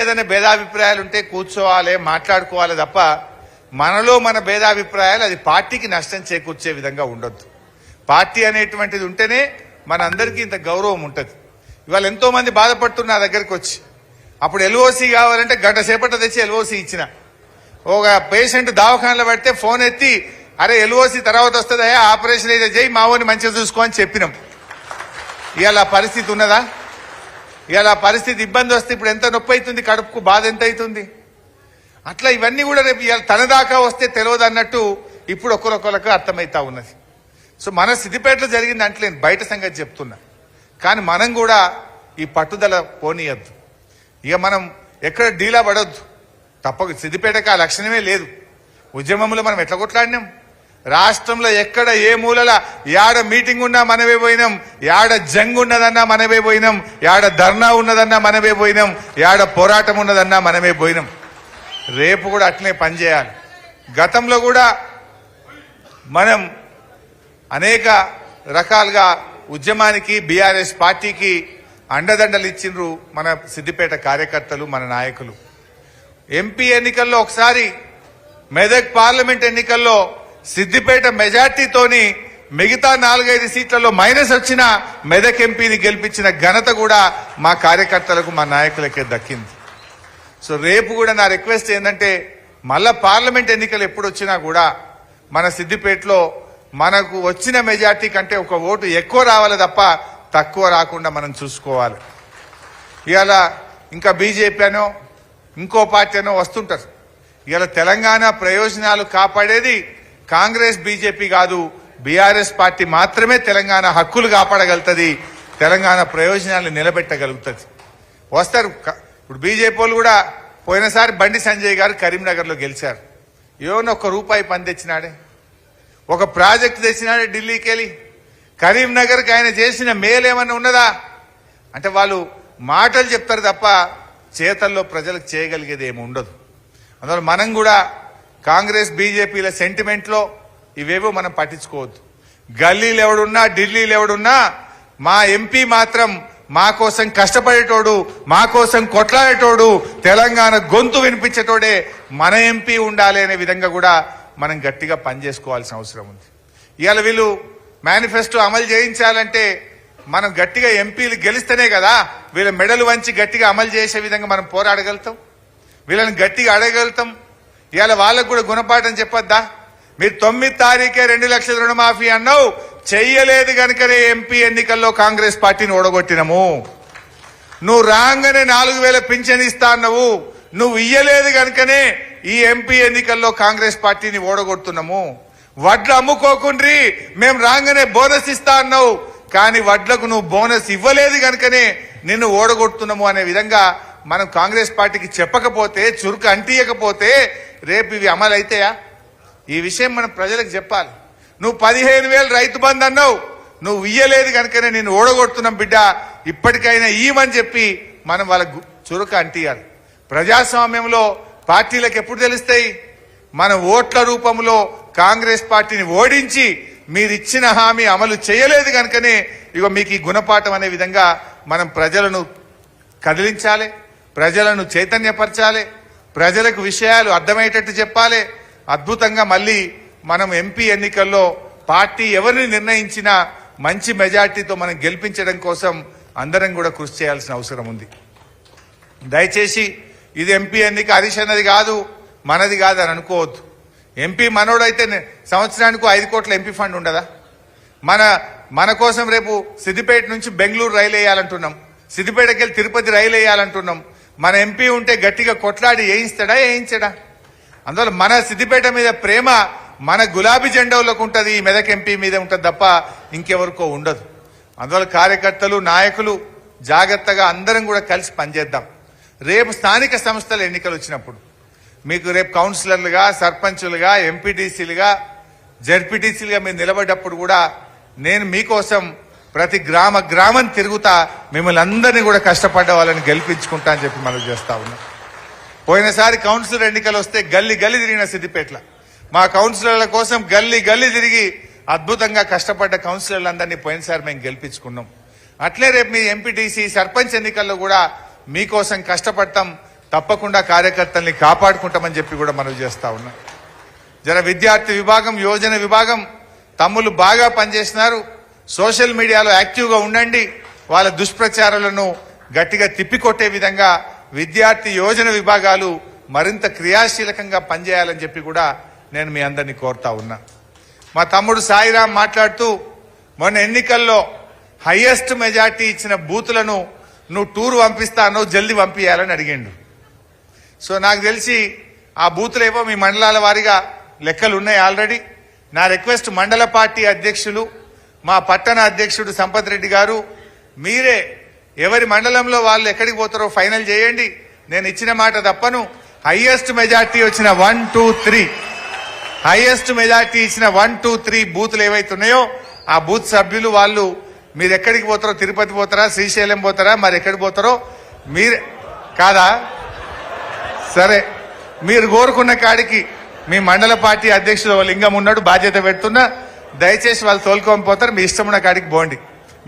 ఏదైనా భేదాభిప్రాయాలు ఉంటే కూర్చోవాలి, మాట్లాడుకోవాలి తప్ప మనలో మన భేదాభిప్రాయాలు అది పార్టీకి నష్టం చేకూర్చే విధంగా ఉండొద్దు. పార్టీ అనేటువంటిది ఉంటేనే మన అందరికీ ఇంత గౌరవం ఉంటుంది. ఇవాళ ఎంతో మంది బాధపడుతున్న నా దగ్గరికి వచ్చి అప్పుడు ఎల్ఓసి కావాలంటే గంట సేపట్లో తెచ్చి ఎల్ఓసి ఇచ్చిన. ఒక పేషెంట్ దవాఖానలో పడితే ఫోన్ ఎత్తి అరే ఎల్ఓసి తర్వాత వస్తుందా, ఆపరేషన్ అయితే చేయి, మావోని మంచిగా చూసుకో అని చెప్పినాం. ఇవాళ పరిస్థితి ఉన్నదా? ఇలా పరిస్థితి ఇబ్బంది వస్తే ఇప్పుడు ఎంత నొప్పి అవుతుంది, కడుపుకు బాధ ఎంత అవుతుంది. అట్లా ఇవన్నీ కూడా రేపు ఇవాళ తన దాకా వస్తే తెలియదు అన్నట్టు ఇప్పుడు ఒకరొకరికి అర్థమవుతా ఉన్నది. సో మన సిద్దిపేటలో జరిగింది అంటలేను, బయట సంగతి చెప్తున్నా. కానీ మనం కూడా ఈ పట్టుదల పోనీయద్దు. ఇక మనం ఎక్కడ డీలా పడొద్దు. తప్పక సిద్దిపేటకు ఆ లక్షణమే లేదు. ఉద్యమంలో మనం ఎట్లా కొట్లాడినాం, రాష్ట్రంలో ఎక్కడ ఏ మూలల యాడ మీటింగ్ ఉన్నా మనమే పోయినాం, యాడ జంగ్ ఉన్నదన్నా మనమే పోయినాం, యాడ ధర్నా ఉన్నదన్నా మనమే పోయినాం, యాడ పోరాటం ఉన్నదన్నా మనమే పోయినాం. రేపు కూడా అట్లనే పనిచేయాలి. గతంలో కూడా మనం అనేక రకాలుగా ఉద్యమానికి బీఆర్ఎస్ పార్టీకి అండదండలు ఇచ్చిండ్రు మన సిద్దిపేట కార్యకర్తలు, మన నాయకులు. ఎంపీ ఎన్నికల్లో ఒకసారి, మెదక్ పార్లమెంట్ ఎన్నికల్లో సిద్దిపేట మెజార్టీతోని మిగతా 4-5 సీట్లలో మైనస్ వచ్చిన మెదక్ ఎంపీని గెలిపించిన ఘనత కూడా మా కార్యకర్తలకు, మా నాయకులకే దక్కింది. సో రేపు కూడా నా రిక్వెస్ట్ ఏంటంటే మళ్ళా పార్లమెంట్ ఎన్నికలు ఎప్పుడు వచ్చినా కూడా మన సిద్దిపేటలో మనకు వచ్చిన మెజార్టీ కంటే ఒక ఓటు ఎక్కువ రావాలి తప్ప తక్కువ రాకుండా మనం చూసుకోవాలి. ఇవాళ ఇంకా బీజేపీ అనో ఇంకో పార్టీ అనో వస్తుంటారు. ఇవాళ తెలంగాణ ప్రయోజనాలు కాపాడేది కాంగ్రెస్ బీజేపీ కాదు, బీఆర్ఎస్ పార్టీ మాత్రమే తెలంగాణ హక్కులు కాపాడగలుగుతుంది, తెలంగాణ ప్రయోజనాలను నిలబెట్టగలుగుతుంది. వస్తారు. ఇప్పుడు బీజేపీ వాళ్ళు కూడా పోయినసారి బండి సంజయ్ గారు కరీంనగర్లో గెలిచారు. ఏమన్నా ₹1 పని తెచ్చినాడే, ఒక ప్రాజెక్టు తెచ్చినాడే ఢిల్లీకి వెళ్ళి. కరీంనగర్కి ఆయన చేసిన మేలు ఏమన్నా ఉన్నదా అంటే వాళ్ళు మాటలు చెప్తారు తప్ప చేతల్లో ప్రజలకు చేయగలిగేది ఏమి ఉండదు. అందువల్ల మనం కూడా కాంగ్రెస్ బీజేపీల సెంటిమెంట్లో ఇవేవో మనం పట్టించుకోవద్దు. గల్లీలు ఎవడున్నా, ఢిల్లీలు ఎవడున్నా, మా ఎంపీ మాత్రం మా కోసం కష్టపడేటోడు, మా కోసం కొట్లాడేటోడు, తెలంగాణ గొంతు వినిపించేటోడే మన ఎంపీ ఉండాలి అనే విధంగా కూడా మనం గట్టిగా పనిచేసుకోవాల్సిన అవసరం ఉంది. ఇవాళ వీళ్ళు మేనిఫెస్టో అమలు చేయించాలంటే మనం గట్టిగా ఎంపీలు గెలిస్తేనే కదా వీళ్ళ మెడలు వంచి గట్టిగా అమలు చేసే విధంగా మనం పోరాడగలుగుతాం, వీళ్ళని గట్టిగా అడగలుగుతాం. ఇవాళ వాళ్ళకు కూడా గుణపాఠం చెప్పొద్దా? మీరు 9 తారీఖే 2 లక్షల రుణమాఫీ అన్నావు, చెయ్యలేదు కనుకనే ఎంపీ ఎన్నికల్లో కాంగ్రెస్ పార్టీని ఓడగొట్టినము. నువ్వు రాగానే 4,000 పింఛన్ ఇస్తా అన్నావు, నువ్వు ఇయ్యలేదు కనుకనే ఈ ఎంపీ ఎన్నికల్లో కాంగ్రెస్ పార్టీని ఓడగొడుతున్నాము. వడ్లు అమ్ముకోకుండ్రి, మేము రాగానే బోనస్ ఇస్తా అన్నావు, కానీ వడ్లకు నువ్వు బోనస్ ఇవ్వలేదు కనుకనే నిన్ను ఓడగొడుతున్నాము అనే విధంగా మనం కాంగ్రెస్ పార్టీకి చెప్పకపోతే, చురుకు అంటియకపోతే రేపు ఇవి అమలు అవుతాయా? ఈ విషయం మనం ప్రజలకు చెప్పాలి. నువ్వు 15,000 రైతు బంధు అన్నావు, నువ్వు ఇయ్యలేదు కనుకనే నిన్ను ఓడగొడుతున్నాం బిడ్డ, ఇప్పటికైనా ఇయ్యమని చెప్పి మనం వాళ్ళకు చురుకు అంటియాలి. ప్రజాస్వామ్యంలో పార్టీలకు ఎప్పుడు తెలుస్తాయి? మన ఓట్ల రూపంలో కాంగ్రెస్ పార్టీని ఓడించి మీరు ఇచ్చిన హామీ అమలు చేయలేదు కనుకనే ఇగో మీకు ఈ గుణపాఠం అనే విధంగా మనం ప్రజలను కదిలించాలి, ప్రజలను చైతన్యపరచాలి, ప్రజలకు విషయాలు అర్థమయ్యేటట్టు చెప్పాలి. అద్భుతంగా మళ్ళీ మనం ఎంపీ ఎన్నికల్లో పార్టీ ఎవరిని నిర్ణయించినా మంచి మెజార్టీతో మనం గెలిపించడం కోసం అందరం కూడా కృషి చేయాల్సిన అవసరం ఉంది. దయచేసి ఇది ఎంపీ ఎన్నిక హరీష్ అన్నది కాదు, మనది కాదు అని అనుకోవద్దు. ఎంపీ మనోడైతే సంవత్సరానికి 5 కోట్ల ఎంపీ ఫండ్ ఉండదా? మన కోసం రేపు సిద్దిపేట నుంచి బెంగళూరు రైలు వేయాలంటున్నాం, సిద్దిపేటకి వెళ్ళి తిరుపతి రైలు వేయాలంటున్నాం. మన ఎంపీ ఉంటే గట్టిగా కొట్లాడి వేయించాడా, వేయించడా? అందువల్ల మన సిద్దిపేట మీద ప్రేమ మన గులాబీ జెండాలకు ఉంటుంది, ఈ మెదక్ ఎంపీ మీద ఉంటుంది తప్ప ఇంకెవరికో ఉండదు. అందువల్ల కార్యకర్తలు, నాయకులు జాగ్రత్తగా అందరం కూడా కలిసి పనిచేద్దాం. రేపు స్థానిక సంస్థల ఎన్నికలు వచ్చినప్పుడు మీకు రేపు కౌన్సిలర్లుగా, సర్పంచులుగా, ఎంపీటీసీలుగా, జడ్పీటీసీలుగా మీరు నిలబడ్డప్పుడు కూడా నేను మీకోసం ప్రతి గ్రామం తిరుగుతా, మిమ్మల్ని అందరినీ కూడా కష్టపడ్డ వాళ్ళని గెలిపించుకుంటా అని చెప్పి మనం చేస్తా ఉన్నాం. పోయినసారి కౌన్సిలర్ ఎన్నికలు వస్తే గల్లీ తిరిగిన సిద్దిపేటలో మా కౌన్సిలర్ల కోసం గల్లీ తిరిగి అద్భుతంగా కష్టపడ్డ కౌన్సిలర్లందరినీ పోయినసారి మేము గెలిపించుకున్నాం. అట్లే రేపు మీ ఎంపీటీసీ, సర్పంచ్ ఎన్నికల్లో కూడా మీకోసం కష్టపడతాం, తప్పకుండా కార్యకర్తల్ని కాపాడుకుంటామని చెప్పి కూడా మనవి చేస్తా ఉన్నా. జర విద్యార్థి విభాగం, యువజన విభాగం తమ్ముళ్ళు బాగా పనిచేసినారు. సోషల్ మీడియాలో యాక్టివ్గా ఉండండి. వాళ్ళ దుష్ప్రచారాలను గట్టిగా తిప్పికొట్టే విధంగా విద్యార్థి యువజన విభాగాలు మరింత క్రియాశీలకంగా పనిచేయాలని చెప్పి కూడా నేను మీ అందరినీ కోరుతా ఉన్నా. మా తమ్ముడు సాయిరాం మాట్లాడుతూ మొన్న ఎన్నికల్లో హైయెస్ట్ మెజార్టీ ఇచ్చిన బూతులను నువ్వు టూర్ పంపిస్తానో జల్దీ పంపించాలని అడిగిండు. సో నాకు తెలిసి ఆ బూతులేవో మీ మండలాల వారీగా లెక్కలు ఉన్నాయి ఆల్రెడీ. నా రిక్వెస్ట్ మండల పార్టీ అధ్యక్షులు, మా పట్టణ అధ్యక్షుడు సంపత్ రెడ్డి గారు, మీరే ఎవరి మండలంలో వాళ్ళు ఎక్కడికి పోతారో ఫైనల్ చేయండి. నేను ఇచ్చిన మాట తప్పను. హైయెస్ట్ మెజార్టీ వచ్చిన 1, 2, 3 హైయెస్ట్ మెజార్టీ ఇచ్చిన 1, 2, 3 బూతులు ఏవైతున్నాయో ఆ బూత్ సభ్యులు వాళ్ళు మీరు ఎక్కడికి పోతారో, తిరుపతి పోతారా, శ్రీశైలం పోతారా, మరి ఎక్కడికి పోతారో మీరు కాదా? సరే, మీరు కోరుకున్న కాడికి మీ మండల పార్టీ అధ్యక్షుడు లింగం ఉన్నాడు, బాధ్యత పెడుతున్నా. దయచేసి వాళ్ళు తోలుకొని పోతారు. మీ ఇష్టమున్న కాడికి పోండి.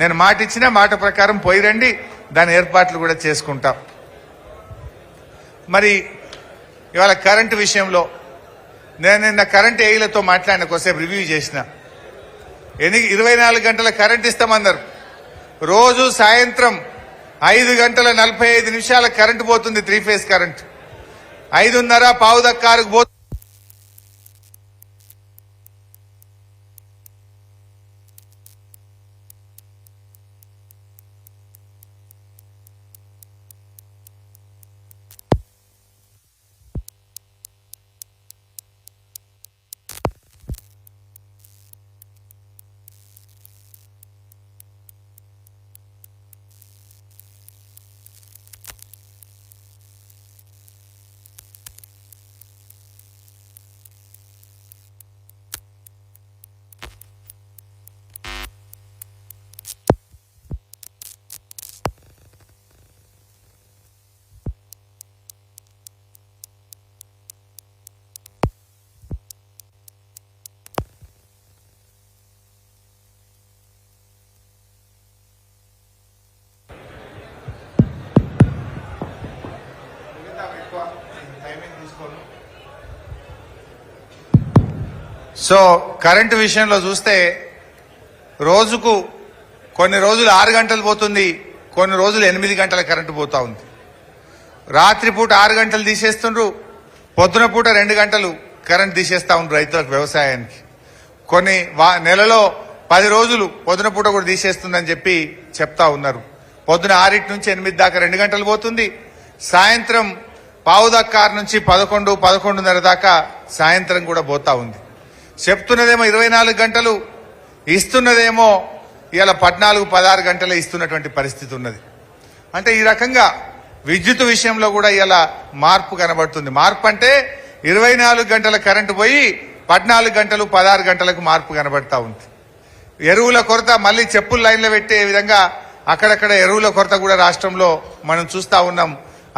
నేను మాట ఇచ్చిన మాట ప్రకారం పోయి రండి. దాని ఏర్పాట్లు కూడా చేసుకుంటాం. మరి ఇవాళ కరెంటు విషయంలో నేను నిన్న కరెంటు ఏఈలతో మాట్లాడిన, కొద్దిసేపు రివ్యూ చేసిన. 24 గంటల కరెంట్ ఇస్తామన్నారు. రోజు సాయంత్రం 5 గంటల 45 నిమిషాల కరెంటు పోతుంది. 3 ఫేజ్ కరెంట్ 5:30 6:15 పోతుంది. సో కరెంటు విషయంలో చూస్తే రోజుకు కొన్ని రోజులు 6 గంటలు పోతుంది, కొన్ని రోజులు 8 గంటల కరెంటు పోతా ఉంది. రాత్రిపూట 6 గంటలు తీసేస్తుండ్రు, పొద్దున పూట 2 గంటలు కరెంట్ తీసేస్తా ఉండ్రు రైతులకు, వ్యవసాయానికి. కొన్ని నెలలో 10 రోజులు పొద్దున పూట కూడా తీసేస్తుందని చెప్పి చెప్తా ఉన్నారు. పొద్దున 6 నుంచి 8 దాకా 2 గంటలు పోతుంది. సాయంత్రం 6:15 నుంచి 11, 11:30 దాకా సాయంత్రం కూడా పోతా ఉంది. చెప్తున్నదేమో 24 గంటలు, ఇస్తున్నదేమో ఇలా 14, 16 గంటలే ఇస్తున్నటువంటి పరిస్థితి ఉన్నది. అంటే ఈ రకంగా విద్యుత్ విషయంలో కూడా ఇలా మార్పు కనబడుతుంది. మార్పు అంటే 24 గంటల కరెంటు పోయి 14 గంటలు 16 గంటలకు మార్పు కనబడతా ఉంది. ఎరువుల కొరత మళ్ళీ చెప్పుల లైన్లో పెట్టే విధంగా అక్కడక్కడ ఎరువుల కొరత కూడా రాష్ట్రంలో మనం చూస్తా ఉన్నాం.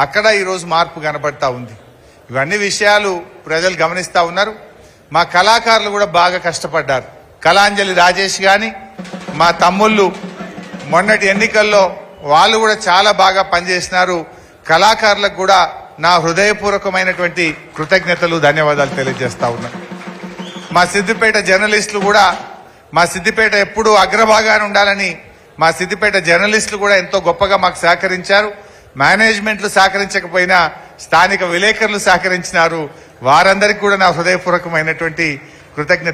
అక్కడ ఈరోజు మార్పు కనబడతా ఉంది. ఇవన్నీ విషయాలు ప్రజలు గమనిస్తా ఉన్నారు. మా కళాకారులు కూడా బాగా కష్టపడ్డారు. కళాంజలి రాజేష్ గాని మా తమ్ముళ్ళు మొన్నటి ఎన్నికల్లో వాళ్ళు కూడా చాలా బాగా పనిచేసినారు. కళాకారులకు కూడా నా హృదయపూర్వకమైనటువంటి కృతజ్ఞతలు, ధన్యవాదాలు తెలియజేస్తా ఉన్నా. మా సిద్దిపేట జర్నలిస్టులు కూడా, మా సిద్దిపేట ఎప్పుడూ అగ్రభాగాన ఉండాలని మా సిద్దిపేట జర్నలిస్టులు కూడా ఎంతో గొప్పగా మాకు సహకరించారు. మేనేజ్మెంట్లు సహకరించకపోయినా స్థానిక విలేకరులు సహకరించినారు. వారందరికీ కూడా నా హృదయపూర్వకమైనటువంటి కృతజ్ఞత.